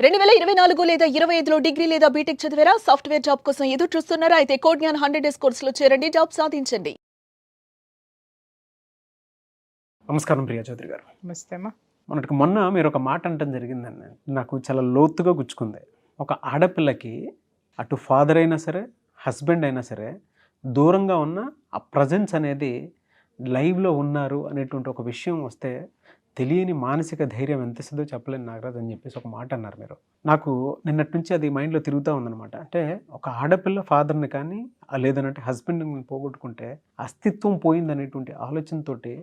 2024 లేదా 25లో డిగ్రీ లేదా బీటెక్ చదివారా? సాఫ్ట్వేర్ జాబ్ కోసం ఎదురు చూస్తున్నారా? అయితే కోడ్ జ్ఞాన్ 100 డేస్ కోర్సులో చేరండి, జాబ్ సాధించండి. నమస్కారం ప్రియా చౌదరి గారు. నమస్తే అమ్మా. మొన్న మీరు ఒక మాట అంటం జరిగిందండి, నాకు చాలా లోతుగా గుచ్చుకుంది. ఒక ఆడపిల్లకి అటు ఫాదర్ అయినా సరే, హస్బెండ్ అయినా సరే, దూరంగా ఉన్న ఆ ప్రజెన్స్ అనేది లైవ్లో ఉన్నారు అనేటువంటి ఒక విషయం వస్తే తెలియని మానసిక ధైర్యం ఎంత ఇస్తుందో చెప్పలేని నాగరాజ్ అని చెప్పేసి ఒక మాట అన్నారు మీరు. నాకు నిన్నటి నుంచి అది మైండ్లో తిరుగుతూ ఉందన్నమాట. అంటే ఒక ఆడపిల్ల ఫాదర్ని కానీ లేదనంటే హస్బెండ్ని పోగొట్టుకుంటే అస్తిత్వం పోయిందనేటువంటి ఆలోచనతోటి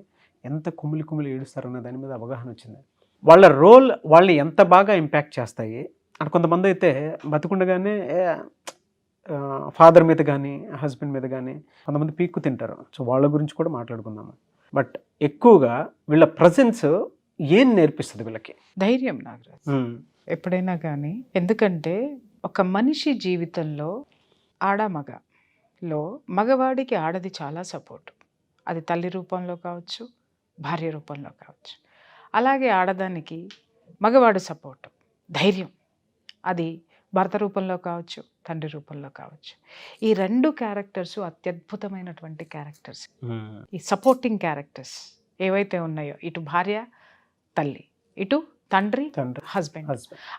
ఎంత కుమిలి ఏడుస్తారన్న దాని మీద అవగాహన వచ్చింది. వాళ్ళ రోల్ వాళ్ళని ఎంత బాగా ఇంపాక్ట్ చేస్తాయి అంటే కొంతమంది అయితే బతికుండగానే ఫాదర్ మీద కానీ హస్బెండ్ మీద కానీ కొంతమంది పీక్కు తింటారు. సో వాళ్ళ గురించి కూడా మాట్లాడుకుందాము. బట్ ఎక్కువగా వీళ్ళ ప్రజెన్స్ ఏం నేర్పిస్తుంది వీళ్ళకి? ధైర్యం నాగరాజ్ ఎప్పుడైనా కానీ. ఎందుకంటే ఒక మనిషి జీవితంలో మగలో మగవాడికి ఆడది చాలా సపోర్ట్. అది తల్లి రూపంలో కావచ్చు, భార్య రూపంలో కావచ్చు. అలాగే ఆడదానికి మగవాడు సపోర్ట్, ధైర్యం, అది భర్త రూపంలో కావచ్చు, తండ్రి రూపంలో కావచ్చు. ఈ రెండు క్యారెక్టర్స్ అత్యద్భుతమైనటువంటి క్యారెక్టర్స్. ఈ సపోర్టింగ్ క్యారెక్టర్స్ ఏవైతే ఉన్నాయో, ఇటు భార్య తల్లి, ఇటు తండ్రి హస్బెండ్.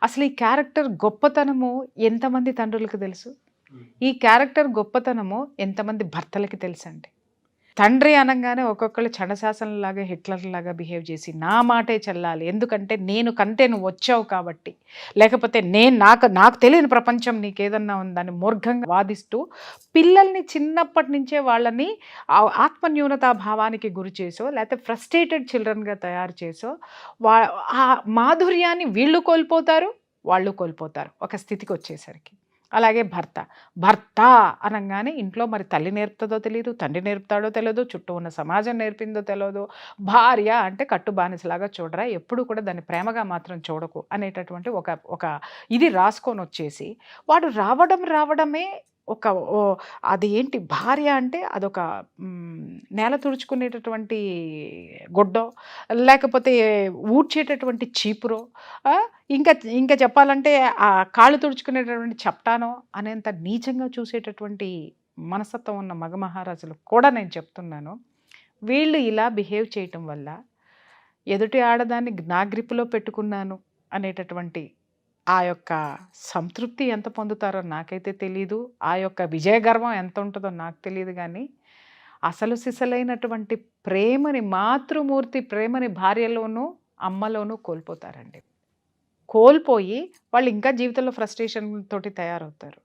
అసలు ఈ క్యారెక్టర్ గొప్పతనము ఎంతమంది తండ్రులకు తెలుసు? ఈ క్యారెక్టర్ గొప్పతనము ఎంతమంది భర్తలకి తెలుసండి? తండ్రి అనగానే ఒక్కొక్కళ్ళు చండశాసనలాగా హిట్లర్లాగా బిహేవ్ చేసి నా మాటే చెల్లాలి, ఎందుకంటే నేను కంటే నువ్వు వచ్చావు కాబట్టి, లేకపోతే నాకు తెలియని ప్రపంచం నీకేదన్నా ఉందని మూర్ఘంగా వాదిస్తూ పిల్లల్ని చిన్నప్పటి నుంచే వాళ్ళని ఆత్మన్యూనతా భావానికి గురి చేసో, లేకపోతే ఫ్రస్ట్రేటెడ్ చిల్డ్రన్గా తయారు చేసో ఆ మాధుర్యాన్ని వీళ్ళు కోల్పోతారు, వాళ్ళు కోల్పోతారు ఒక స్థితికి వచ్చేసరికి. అలాగే భర్త అనగానే ఇంట్లో మరి తల్లి నేర్పుతుందో తెలియదు, తండ్రి నేర్పుతాడో తెలియదు, చుట్టూ ఉన్న సమాజం నేర్పిందో తెలియదు. భార్య అంటే కట్టు బానిసలాగా చూడరా, ఎప్పుడు కూడా దాన్ని ప్రేమగా మాత్రం చూడకు అనేటటువంటి ఒక ఇది రాసుకొని వచ్చేసి వాడు రావడమే అది ఏంటి భార్య అంటే అదొక నేల తుడుచుకునేటటువంటి గొడ్డో, లేకపోతే ఊడ్చేటటువంటి చీపురో, ఇంకా చెప్పాలంటే ఆ కాళ్ళు తుడుచుకునేటటువంటి చప్టానో అనేంత నీచంగా చూసేటటువంటి మనస్తత్వం ఉన్న మగ మహారాజులు కూడా నేను చెప్తున్నాను. వీళ్ళు ఇలా బిహేవ్ చేయటం వల్ల ఎదుటి ఆడదాన్ని నా గ్రిప్పులో పెట్టుకున్నాను అనేటటువంటి ఆ యొక్క సంతృప్తి ఎంత పొందుతారో నాకైతే తెలీదు, ఆ యొక్క విజయగర్వం ఎంత ఉంటుందో నాకు తెలియదు. కానీ అసలు సిసలైనటువంటి ప్రేమని, మాతృమూర్తి ప్రేమని భార్యలోనూ అమ్మలోనూ కోల్పోతారండి. కోల్పోయి వాళ్ళు ఇంకా జీవితంలో ఫ్రస్ట్రేషన్ తోటి తయారవుతారు.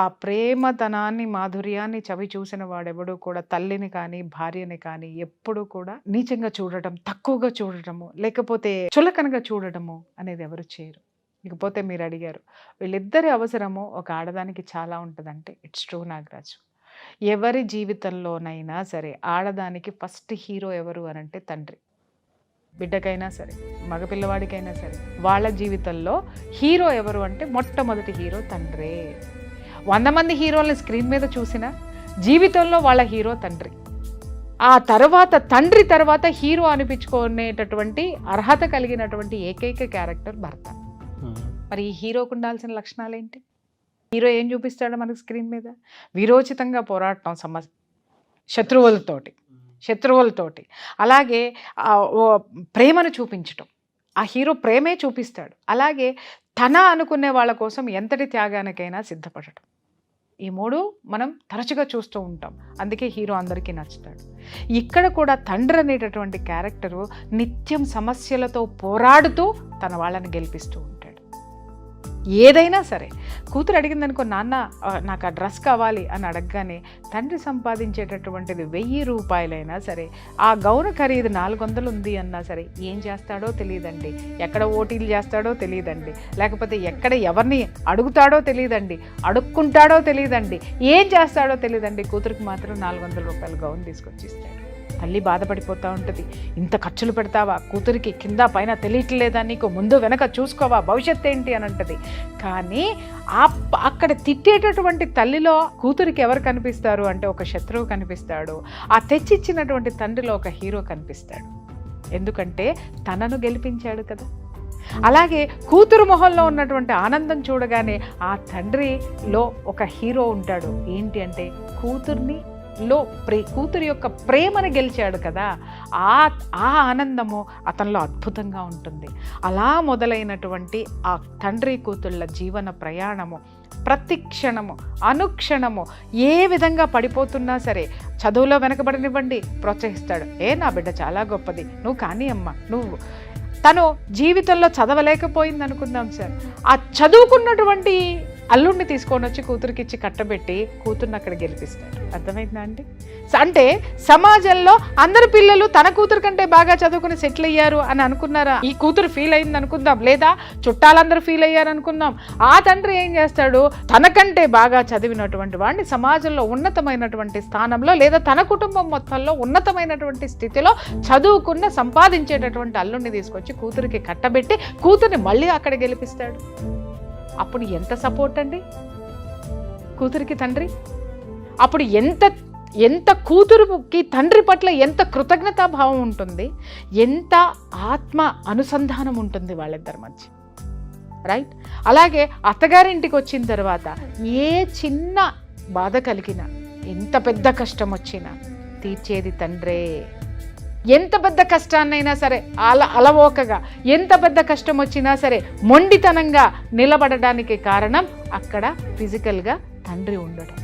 ఆ ప్రేమతనాన్ని, మాధుర్యాన్ని చవి చూసిన వాడెవడూ కూడా తల్లిని కానీ భార్యని కానీ ఎప్పుడూ కూడా నీచంగా చూడటం, తక్కువగా చూడటము, లేకపోతే చులకనగా చూడటము అనేది ఎవరు చేయరు. ఇకపోతే మీరు అడిగారు వీళ్ళిద్దరి అవసరము ఒక ఆడదానికి చాలా ఉంటుందంటే ఇట్స్ ట్రూ నాగరాజు. ఎవరి జీవితంలోనైనా సరే ఆడదానికి ఫస్ట్ హీరో ఎవరు అనంటే తండ్రి. బిడ్డకైనా సరే, మగపిల్లవాడికైనా సరే, వాళ్ళ జీవితంలో హీరో ఎవరు అంటే మొట్టమొదటి హీరో తండ్రే. 100 మంది హీరోలను స్క్రీన్ మీద చూసినా జీవితంలో వాళ్ళ హీరో తండ్రి. ఆ తర్వాత తండ్రి తర్వాత హీరో అనిపించుకునేటటువంటి అర్హత కలిగినటువంటి ఏకైక క్యారెక్టర్ భర్త. మరి ఈ హీరోకు ఉండాల్సిన లక్షణాలు ఏంటి? హీరో ఏం చూపిస్తాడో మనకు స్క్రీన్ మీద? వీరోచితంగా పోరాటం శత్రువులతోటి, అలాగే ప్రేమను చూపించటం. ఆ హీరో ప్రేమే చూపిస్తాడు. అలాగే తన అనుకునే వాళ్ళ కోసం ఎంతటి త్యాగానికైనా సిద్ధపడటం. ఈ మూడు మనం తరచుగా చూస్తూ ఉంటాం. అందుకే హీరో అందరికీ నచ్చుతాడు. ఇక్కడ కూడా తండ్రి అనేటటువంటి క్యారెక్టరు నిత్యం సమస్యలతో పోరాడుతూ తన వాళ్ళని గెలిపిస్తూ ఉంటాడు. ఏదైనా సరే కూతురు అడిగిందనుకో, నాన్న నాకు ఆ డ్రెస్ కావాలి అని అడగగానే తండ్రి సంపాదించేటటువంటిది 1000 రూపాయలైనా సరే, ఆ గౌను ఖరీదు 400 ఉంది అన్నా సరే ఏం చేస్తాడో తెలియదండి, ఎక్కడ ఓటీలు చేస్తాడో తెలియదండి, లేకపోతే ఎక్కడ ఎవరిని అడుగుతాడో తెలియదండి, అడుక్కుంటాడో తెలియదండి, ఏం చేస్తాడో తెలియదండి. కూతురికి మాత్రం 400 రూపాయల గౌను తీసుకొచ్చి ఇస్తాడు. తల్లి బాధపడిపోతూ ఉంటుంది, ఇంత ఖర్చులు పెడతావా, కూతురికి కింద పైన తెలియట్లేదా, నీకు ముందు వెనక చూసుకోవా, భవిష్యత్తు ఏంటి అని అంటది. కానీ అక్కడ తిట్టేటటువంటి తల్లిలో కూతురికి ఎవరు కనిపిస్తారు అంటే ఒక శత్రువు కనిపిస్తాడు. ఆ తెచ్చిచ్చినటువంటి తండ్రిలో ఒక హీరో కనిపిస్తాడు. ఎందుకంటే తనను గెలిపించాడు కదా. అలాగే కూతురు మొహంలో ఉన్నటువంటి ఆనందం చూడగానే ఆ తండ్రిలో ఒక హీరో ఉంటాడు. ఏంటి అంటే కూతురు యొక్క ప్రేమను గెలిచాడు కదా, ఆ ఆనందము అతనిలో అద్భుతంగా ఉంటుంది. అలా మొదలైనటువంటి ఆ తండ్రి కూతుళ్ళ జీవన ప్రయాణము ప్రతి క్షణము అనుక్షణము ఏ విధంగా పడిపోతున్నా సరే చదువులో వెనకబడనివ్వండి, ప్రోత్సహిస్తాడు. నా బిడ్డ చాలా గొప్పది, నువ్వు కానీ అమ్మ, నువ్వు తను జీవితంలో చదవలేకపోయింది అనుకుందాం సార్, ఆ చదువుకున్నటువంటి అల్లుడిని తీసుకొని వచ్చి కూతురికి ఇచ్చి కట్టబెట్టి కూతుర్ని అక్కడ గెలిపిస్తాడు. అర్థమైందా అండి? అంటే సమాజంలో అందరు పిల్లలు తన కూతురు కంటే బాగా చదువుకుని సెటిల్ అయ్యారు అని అనుకున్నారా? ఈ కూతురు ఫీల్ అయింది అనుకుందాం, లేదా చుట్టాలందరూ ఫీల్ అయ్యారు అనుకుందాం. ఆ తండ్రి ఏం చేస్తాడు, తనకంటే బాగా చదివినటువంటి వాడిని సమాజంలో ఉన్నతమైనటువంటి స్థానంలో, లేదా తన కుటుంబం మొత్తంలో ఉన్నతమైనటువంటి స్థితిలో చదువుకున్న సంపాదించేటటువంటి అల్లుడిని తీసుకొచ్చి కూతురికి కట్టబెట్టి కూతుర్ని మళ్ళీ అక్కడ గెలిపిస్తాడు. అప్పుడు ఎంత సపోర్ట్ అండి కూతురికి తండ్రి. అప్పుడు ఎంత కూతురుకి తండ్రి పట్ల ఎంత కృతజ్ఞతాభావం ఉంటుంది, ఎంత ఆత్మ అనుసంధానం ఉంటుంది వాళ్ళిద్దరి మధ్య, రైట్? అలాగే అత్తగారింటికి వచ్చిన తర్వాత ఏ చిన్న బాధ కలిగినా, ఎంత పెద్ద కష్టం వచ్చినా తీర్చేది తండ్రే. ఎంత పెద్ద కష్టాన్నైనా సరే అలవోకగా, ఎంత పెద్ద కష్టం వచ్చినా సరే మొండితనంగా నిలబడడానికి కారణం అక్కడ ఫిజికల్గా తండ్రి ఉండడం.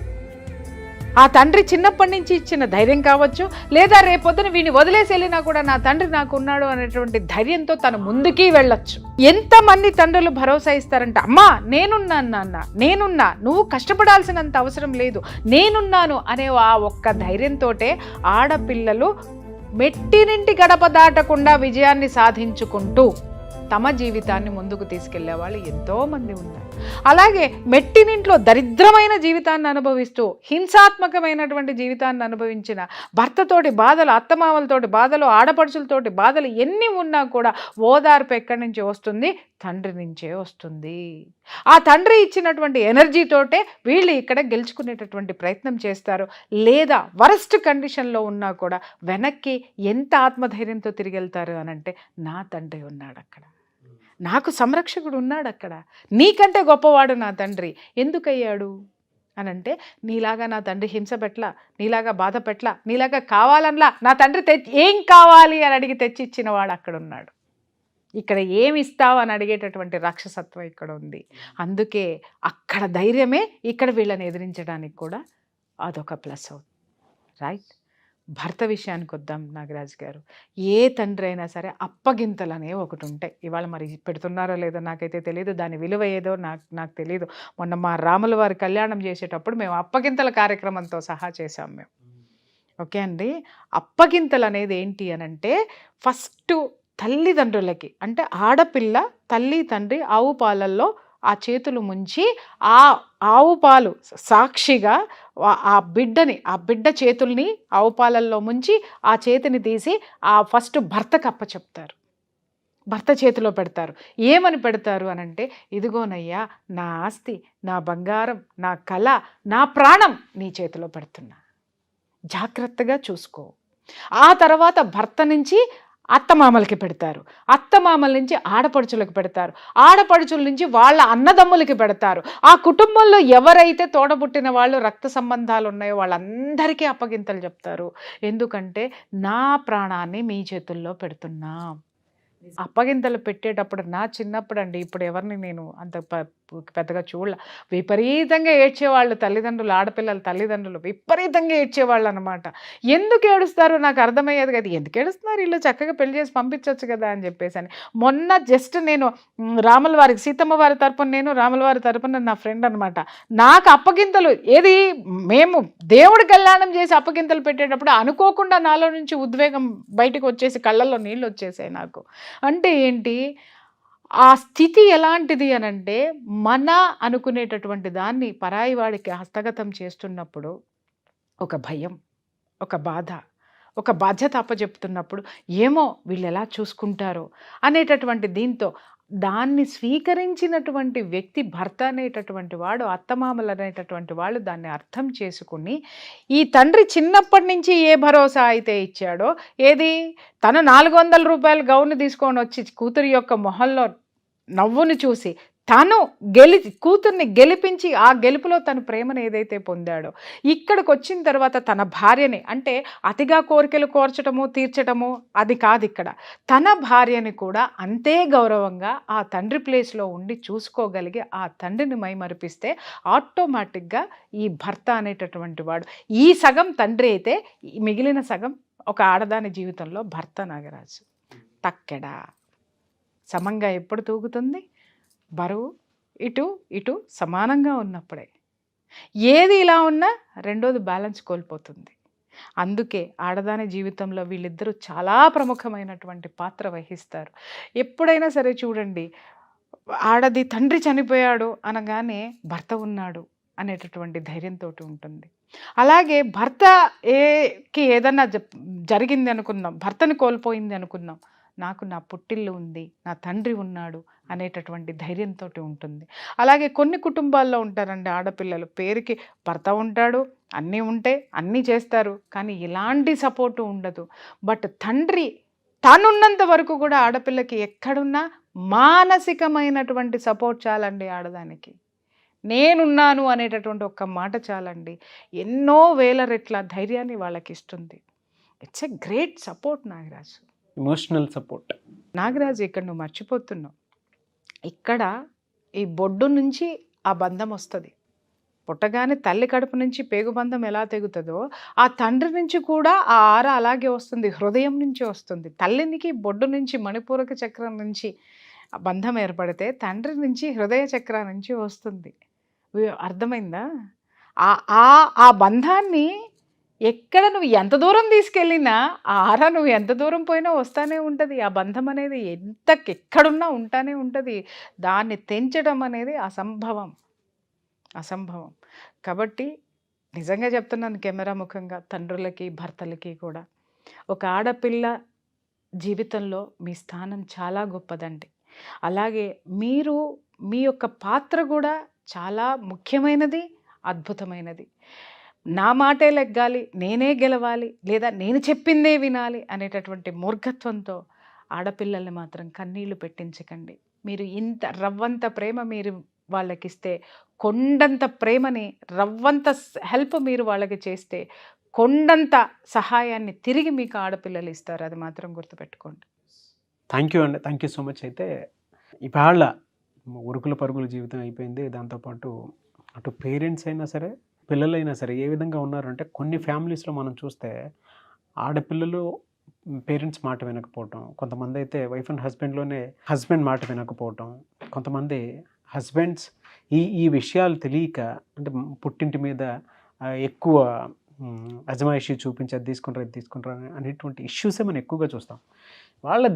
ఆ తండ్రి చిన్నప్పటి నుంచి ఇచ్చిన ధైర్యం కావచ్చు, లేదా రేపొద్దున వీడిని వదిలేసి వెళ్ళినా కూడా నా తండ్రి నాకు ఉన్నాడు అనేటువంటి ధైర్యంతో తను ముందుకి వెళ్ళొచ్చు. ఎంతమంది తండ్రులు భరోసా ఇస్తారంటే, అమ్మా నేనున్నాను నాన్న, నేనున్నా, నువ్వు కష్టపడాల్సినంత అవసరం లేదు, నేనున్నాను అనే ఆ ఒక్క ధైర్యంతో ఆడపిల్లలు మెట్టినింటి గడప దాటకుండా విజయాన్ని సాధించుకుంటూ తమ జీవితాన్ని ముందుకు తీసుకెళ్లే వాళ్ళు ఎంతోమంది ఉన్నారు. అలాగే మెట్టినింట్లో దరిద్రమైన జీవితాన్ని అనుభవిస్తూ హింసాత్మకమైనటువంటి జీవితాన్ని అనుభవించిన భర్తతోటి బాధలు, అత్తమామలతోటి బాధలు, ఆడపడుచులతోటి బాధలు ఎన్ని ఉన్నా కూడా ఓదార్పు ఎక్కడి నుంచి వస్తుంది? తండ్రి నుంచే వస్తుంది. ఆ తండ్రి ఇచ్చినటువంటి ఎనర్జీతోటే వీళ్ళు ఇక్కడ గెలుచుకునేటటువంటి ప్రయత్నం చేస్తారు. లేదా వరస్ట్ కండిషన్లో ఉన్నా కూడా వెనక్కి ఎంత ఆత్మధైర్యంతో తిరిగి వెళ్తారు అనంటే, నా తండ్రి ఉన్నాడు అక్కడ, నాకు సంరక్షకుడు ఉన్నాడు అక్కడ, నీకంటే గొప్పవాడు నా తండ్రి. ఎందుకయ్యాడు అనంటే, నీలాగా నా తండ్రి హింస పెట్లా, నీలాగా బాధ పెట్లా, నీలాగా కావాలనలా, నా తండ్రి ఏం కావాలి అని అడిగి తెచ్చి ఇచ్చిన వాడు అక్కడ ఉన్నాడు. ఇక్కడ ఏమి ఇస్తావు అని అడిగేటటువంటి రాక్షసత్వం ఇక్కడ ఉంది. అందుకే అక్కడ ధైర్యమే ఇక్కడ వీళ్ళని ఎదిరించడానికి కూడా అదొక ప్లస్ అవుతుంది, రైట్? భర్త విషయానికి వద్దాం నాగరాజు గారు. ఏ తండ్రి అయినా సరే అప్పగింతలు అనేవి ఒకటి ఉంటాయి. ఇవాళ మరి పెడుతున్నారో లేదో నాకైతే తెలియదు, దాని విలువ ఏదో నాకు తెలియదు. మొన్న మా రాముల వారి కళ్యాణం చేసేటప్పుడు మేము అప్పగింతల కార్యక్రమంతో సహా చేసాం మేము. ఓకే అండి, అప్పగింతలు అనేది ఏంటి అనంటే, ఫస్ట్ తల్లిదండ్రులకి, అంటే ఆడపిల్ల తల్లి తండ్రి ఆవు పాలల్లో ఆ చేతులు ముంచి ఆ ఆవు పాలు సాక్షిగా ఆ బిడ్డ చేతుల్ని ఆవు పాలల్లో ముంచి ఆ చేతిని తీసి ఆ ఫస్ట్ భర్తకు అప్పచెప్తారు, భర్త చేతిలో పెడతారు. ఏమని పెడతారు అనంటే, ఇదిగోనయ్యా నా ఆస్తి, నా బంగారం, నా కళ, నా ప్రాణం నీ చేతిలో పెడుతున్నా, జాగ్రత్తగా చూసుకో. ఆ తర్వాత భర్త నుంచి అత్తమామలకి పెడతారు, అత్తమామల నుంచి ఆడపడుచులకు పెడతారు, ఆడపడుచుల నుంచి వాళ్ళ అన్నదమ్ములకి పెడతారు. ఆ కుటుంబంలో ఎవరైతే తోడబుట్టిన వాళ్ళు రక్త సంబంధాలు ఉన్నాయో వాళ్ళందరికీ అప్పగింతలు చెప్తారు. ఎందుకంటే నా ప్రాణాన్ని మీ చేతుల్లో పెడుతున్నా. అప్పగింతలు పెట్టేటప్పుడు నా చిన్నప్పుడు అండి, ఇప్పుడు ఎవరిని నేను అంత పెద్దగా చూడలే, విపరీతంగా ఏడ్చేవాళ్ళు తల్లిదండ్రులు, ఆడపిల్లల తల్లిదండ్రులు విపరీతంగా ఏడ్చేవాళ్ళు అనమాట. ఎందుకు ఏడుస్తారో నాకు అర్థమయ్యేది కదా, ఎందుకు ఏడుస్తున్నారు, వీళ్ళు చక్కగా పెళ్లి చేసి పంపించవచ్చు కదా అని చెప్పేసి అని. మొన్న జస్ట్ నేను రాముల వారికి, సీతమ్మ వారి తరపున నేను, రాముల వారి తరపున నా ఫ్రెండ్ అనమాట, నాకు అప్పగింతలు ఏది మేము దేవుడి కళ్యాణం చేసి అప్పగింతలు పెట్టేటప్పుడు అనుకోకుండా నాలో నుంచి ఉద్వేగం బయటకు వచ్చేసి కళ్ళల్లో నీళ్ళు వచ్చేసాయి నాకు. అంటే ఏంటి, ఆ స్థితి ఎలాంటిది అనంటే, మన అనుకునేటటువంటి దాన్ని పరాయి వాడికి హస్తగతం చేస్తున్నప్పుడు ఒక భయం, ఒక బాధ, ఒక బాధ్యత అప్పచెప్తున్నప్పుడు ఏమో వీళ్ళు ఎలా చూసుకుంటారో అనేటటువంటి దీంతో దాన్ని స్వీకరించినటువంటి వ్యక్తి భర్త అనేటటువంటి వాడు, అత్తమామలు అనేటటువంటి వాళ్ళు దాన్ని అర్థం చేసుకుని, ఈ తండ్రి చిన్నప్పటి నుంచి ఏ భరోసా అయితే ఇచ్చాడో, ఏది తను 400 రూపాయల గౌను తీసుకొని వచ్చి కూతురి యొక్క మొహంలో నవ్వును చూసి తను కూతుర్ని గెలిపించి ఆ గెలుపులో తన ప్రేమను ఏదైతే పొందాడో, ఇక్కడికి వచ్చిన తర్వాత తన భార్యని, అంటే అతిగా కోరికలు కోర్చటము తీర్చటము అది కాదు ఇక్కడ, తన భార్యని కూడా అంతే గౌరవంగా ఆ తండ్రి ప్లేస్లో ఉండి చూసుకోగలిగి ఆ తండ్రిని మైమరిపిస్తే ఆటోమేటిక్గా ఈ భర్త అనేటటువంటి వాడు, ఈ సగం తండ్రి అయితే ఈ మిగిలిన సగం ఒక ఆడదాని జీవితంలో భర్త. నాగరాజు తక్కెడా సమంగా ఎప్పుడు తూగుతుంది? బరువు ఇటు ఇటు సమానంగా ఉన్నప్పుడే. ఏది ఇలా ఉన్నా రెండోది బ్యాలెన్స్ కోల్పోతుంది. అందుకే ఆడదాని జీవితంలో వీళ్ళిద్దరూ చాలా ప్రముఖమైనటువంటి పాత్ర వహిస్తారు. ఎప్పుడైనా సరే చూడండి, ఆడది తండ్రి చనిపోయాడు అనగానే భర్త ఉన్నాడు అనేటటువంటి ధైర్యంతో ఉంటుంది. అలాగే భర్తకి ఏదన్నా జరిగింది అనుకుందాం, భర్తని కోల్పోయింది అనుకుందాం, నాకు నా పుట్టిల్లు ఉంది, నా తండ్రి ఉన్నాడు అనేటటువంటి ధైర్యంతో ఉంటుంది. అలాగే కొన్ని కుటుంబాల్లో ఉంటారండి ఆడపిల్లలు, పేరుకి భర్త ఉంటాడు, అన్నీ ఉంటే అన్నీ చేస్తారు, కానీ ఇలాంటి సపోర్టు ఉండదు. బట్ తండ్రి తానున్నంత వరకు కూడా ఆడపిల్లకి ఎక్కడున్నా మానసికమైనటువంటి సపోర్ట్ చాలండి ఆడదానికి. నేనున్నాను అనేటటువంటి ఒక్క మాట చాలండి, ఎన్నో వేల రెట్ల ధైర్యాన్ని వాళ్ళకి ఇస్తుంది. It's a great support Nagaraju, emotional support. Nagaraju ఇక్కడ నువ్వు మర్చిపోతున్నావు, ఇక్కడ ఈ బొడ్డు నుంచి ఆ బంధం వస్తుంది. పుట్టగానే తల్లి కడుపు నుంచి పేగుబంధం ఎలా తెగుతుందో ఆ తండ్రి నుంచి కూడా ఆ ఆర అలాగే వస్తుంది, హృదయం నుంచి వస్తుంది. తల్లినికి బొడ్డు నుంచి మణిపూరక చక్రం నుంచి ఆ బంధం ఏర్పడితే తండ్రి నుంచి హృదయ చక్రం నుంచి వస్తుంది. అర్థమైందా? ఆ బంధాన్ని ఎక్కడ నువ్వు ఎంత దూరం తీసుకెళ్ళినా ఆ ఆర నువ్వు ఎంత దూరం పోయినా వస్తానే ఉంటుంది. ఆ బంధం అనేది ఎక్కడున్నా ఉంటానే ఉంటుంది. దాన్ని తెంచడం అనేది అసంభవం. కాబట్టి నిజంగా చెప్తున్నాను కెమెరా ముఖంగా తండ్రులకి భర్తలకి కూడా, ఒక ఆడపిల్ల జీవితంలో మీ స్థానం చాలా గొప్పదండి. అలాగే మీరు మీ యొక్క పాత్ర కూడా చాలా ముఖ్యమైనది, అద్భుతమైనది. నా మాటే లెగ్గాలి, నేనే గెలవాలి, లేదా నేను చెప్పిందే వినాలి అనేటటువంటి మూర్ఖత్వంతో ఆడపిల్లల్ని మాత్రం కన్నీళ్లు పెట్టించకండి. మీరు ఇంత రవ్వంత ప్రేమ మీరు వాళ్ళకిస్తే, కొండంత ప్రేమని రవ్వంత హెల్ప్ మీరు వాళ్ళకి చేస్తే, కొండంత సహాయాన్ని తిరిగి మీకు ఆడపిల్లలు ఇస్తారు. అది మాత్రం గుర్తుపెట్టుకోండి. థ్యాంక్ యూ అండి, థ్యాంక్ యూ సో మచ్. అయితే ఇవాళ ఉరుకుల పరుగుల జీవితం అయిపోయింది. దాంతోపాటు అటు పేరెంట్స్ అయినా సరే పిల్లలైనా సరే ఏ విధంగా ఉన్నారంటే, కొన్ని ఫ్యామిలీస్లో మనం చూస్తే ఆడపిల్లలు పేరెంట్స్ మాట వినకపోవటం, కొంతమంది అయితే వైఫ్ అండ్ హస్బెండ్లోనే హస్బెండ్ మాట వినకపోవటం, కొంతమంది హస్బెండ్స్ ఈ విషయాలు తెలియక, అంటే పుట్టింటి మీద ఎక్కువ అజమాయిషీ చూపించి అది తీసుకుంటారు అనేటువంటి ఇష్యూసే మనం ఎక్కువగా చూస్తాం.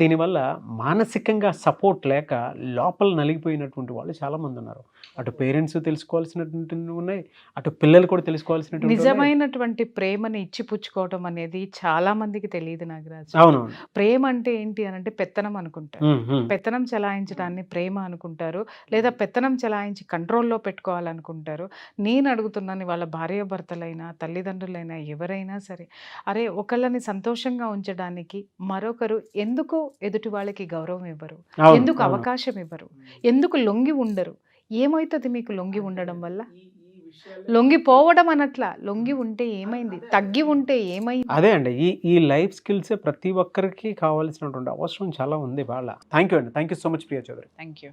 దీనివల్ల మానసికంగా సపోర్ట్ లేక లోపల నలిగిపోయినటువంటి వాళ్ళు చాలామంది ఉన్నారు. అటు పేరెంట్స్ తెలుసుకోవాల్సినటువంటి ఉన్నాయి, అటు పిల్లలు కూడా తెలుసుకోవాల్సినటువంటి. నిజమైనటువంటి ప్రేమని ఇచ్చిపుచ్చుకోవటం అనేది చాలా మందికి తెలియదు నాగరాజు. అవునవును. ప్రేమ అంటే ఏంటి అని అంటే పెత్తనం అనుకుంటారు, పెత్తనం చెలాయించడాన్ని ప్రేమ అనుకుంటారు, లేదా పెత్తనం చెలాయించి కంట్రోల్లో పెట్టుకోవాలనుకుంటారు. నేను అడుగుతున్నాను, వాళ్ళ భార్యాభర్తలైనా తల్లిదండ్రులైనా ఎవరైనా సరే, అరే ఒకళ్ళని సంతోషంగా ఉంచడానికి మరొకరు ఎందుకు ఎదుటి వాళ్ళకి గౌరవం ఇవ్వరు, ఎందుకు అవకాశం ఇవ్వరు, ఎందుకు లొంగి ఉండరు? ఏమవుతుంది మీకు లొంగి ఉండడం వల్ల? లొంగిపోవడం అనట్లా, లొంగి ఉంటే ఏమైంది, తగ్గి ఉంటే ఏమైంది? అదే అండి, ఈ లైఫ్ స్కిల్సే ప్రతి ఒక్కరికి కావాల్సినటువంటి అవసరం చాలా ఉంది వాళ్ళ. థ్యాంక్ యూ అండి, thank you so much Priya Chaudhary. Thank you.